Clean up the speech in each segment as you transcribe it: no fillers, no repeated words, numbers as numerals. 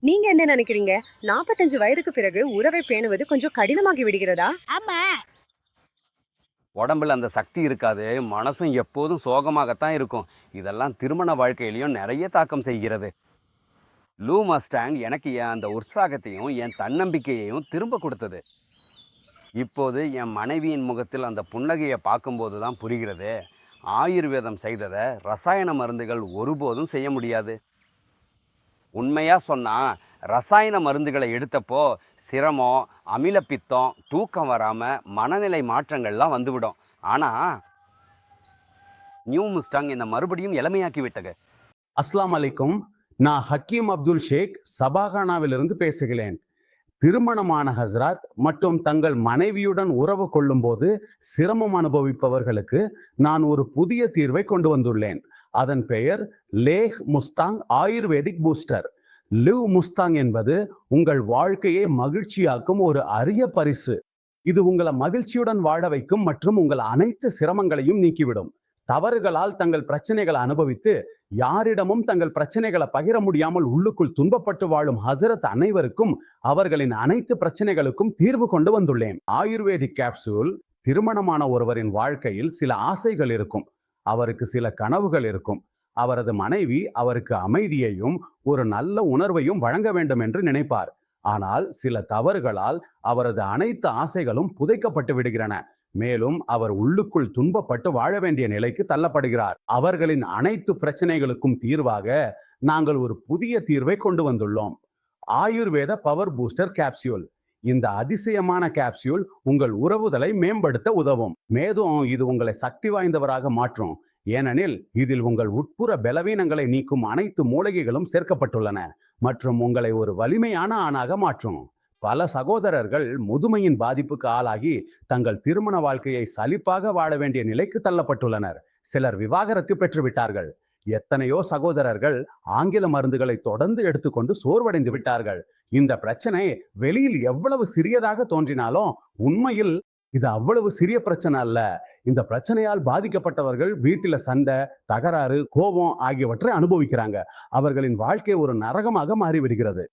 நீங்க என்ன நினைக்கிறீங்க? 45 வயதுக்கு பிறகு உறவை பேணுவது கொஞ்சம் கடினமாகி விடுகிறதா? ஆமா. உடம்புல அந்த சக்தி இருக்காது, மனசும் எப்போதும் சோகமாகத்தான் இருக்கும். இதெல்லாம் திருமண வாழ்க்கையிலையும் நிறைய தாக்கம் செய்கிறது. லூ மஸ்டாங் எனக்கு அந்த உற்சாகத்தையும் என் தன்னம்பிக்கையையும் திரும்ப கொடுத்தது. இப்போது என் மனைவியின் முகத்தில் அந்த புன்னகையை பார்க்கும்போது தான் புரிகிறது, ஆயுர்வேதம் செய்ததை ரசாயன மருந்துகள் ஒருபோதும் செய்ய முடியாது. உண்மையாக சொன்னால், ரசாயன மருந்துகளை எடுத்தப்போ சிரமம், அமிலப்பித்தம், தூக்கம் வராமல் மனநிலை மாற்றங்கள்லாம் வந்துவிடும். ஆனால் நியூ முஸ்டாங் என்னை மறுபடியும் இளமையாக்கி விட்டது. அஸ்லாம் அலைக்கும். நான் ஹக்கீம் அப்துல் ஷேக் சபாகானாவிலிருந்து பேசுகிறேன். திருமணமான ஹஸ்ரத் மற்றும் தங்கள் மனைவியுடன் உறவு கொள்ளும் போது சிரமம் அனுபவிப்பவர்களுக்கு நான் ஒரு புதிய தீர்வை கொண்டு வந்துள்ளேன். அதன் பெயர் லேஹ் முஸ்தாங் ஆயுர்வேதிக் பூஸ்டர். லிவ் முஸ்தாங் என்பது உங்கள் வாழ்க்கையை மகிழ்ச்சியாக்கும் ஒரு அரிய பரிசு. இது உங்களை மகிழ்ச்சியுடன் வாழ வைக்கும் மற்றும் உங்கள் அனைத்து சிரமங்களையும் நீக்கிவிடும். தவறுகளால் தங்கள் பிரச்சனைகளை அனுபவித்து யாரிடமும் தங்கள் பிரச்சனைகளை பகிர முடியாமல் உள்ளுக்குள் துன்பப்பட்டு வாழும் ஹசரத் அனைவருக்கும் அவர்களின் அனைத்து பிரச்சனைகளுக்கும் தீர்வு கொண்டு வந்துள்ளேன். Ayurvedic capsule. திருமணமான ஒருவரின் வாழ்க்கையில் சில ஆசைகள் இருக்கும், அவருக்கு சில கனவுகள் இருக்கும். அவரது மனைவி அவருக்கு அமைதியையும் ஒரு நல்ல உணர்வையும் வழங்க வேண்டும் என்று நினைப்பார். ஆனால் சில தவறுகளால் அவரது அனைத்து ஆசைகளும் புதைக்கப்பட்டு விடுகிறன. மேலும் அவர் உள்ளுக்குள் துன்பப்பட்டு வாழ வேண்டிய நிலைக்கு தள்ளப்படுகிறார். அவர்களின் அனைத்து பிரச்சனைகளுக்கும் தீர்வாக நாங்கள் ஒரு புதிய தீர்வை கொண்டு வந்துள்ளோம். ஆயுர்வேத பவர் பூஸ்டர் கேப்சியூல். இந்த அதிசயமான கேப்சியூல் உங்கள் உறவுதலை மேம்படுத்த உதவும். மேலும் இது உங்களை சக்தி வாய்ந்தவராக மாற்றும். ஏனெனில் இதில் உங்கள் உட்புற பலவீனங்களை நீக்கும் அனைத்து மூலிகைகளும் சேர்க்கப்பட்டுள்ளன மற்றும் உங்களை ஒரு வலிமையான ஆணாக மாற்றும். பல சகோதரர்கள் முதுமையின் பாதிப்புக்கு ஆளாகி தங்கள் திருமண வாழ்க்கையை சலிப்பாக வாழ வேண்டிய நிலைக்கு தள்ளப்பட்டுள்ளனர். சிலர் விவாகரத்து பெற்றுவிட்டார்கள். எத்தனையோ சகோதரர்கள் ஆங்கில மருந்துகளை தொடர்ந்து எடுத்துக்கொண்டு சோர்வடைந்து விட்டார்கள். இந்த பிரச்சனை வெளியில் எவ்வளவு சிறியதாக தோன்றினாலும் உண்மையில் இது அவ்வளவு சிறிய பிரச்சனை அல்ல. இந்த பிரச்சனையால் பாதிக்கப்பட்டவர்கள் வீட்டில சண்டை, தகராறு, கோபம் ஆகியவற்றை அனுபவிக்கிறாங்க. அவர்களின் வாழ்க்கை ஒரு நரகமாக மாறிவிடுகிறது.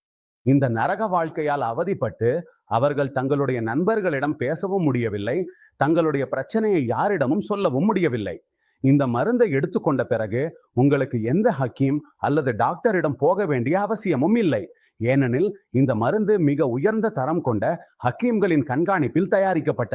இந்த நரக வாழ்க்கையால் அவதிப்பட்டு அவர்கள் தங்களுடைய நண்பர்களிடம் பேசவும் முடியவில்லை, தங்களுடைய பிரச்சனையை யாரிடமும் சொல்லவும் முடியவில்லை. இந்த மருந்தை எடுத்துக்கொண்ட பிறகு உங்களுக்கு எந்த ஹக்கீம் அல்லது டாக்டரிடம் போக வேண்டிய அவசியமும் இல்லை. ஏனெனில் இந்த மருந்து மிக உயர்ந்த தரம் கொண்ட ஹக்கீம்களின் கண்காணிப்பில் தயாரிக்கப்பட்டது.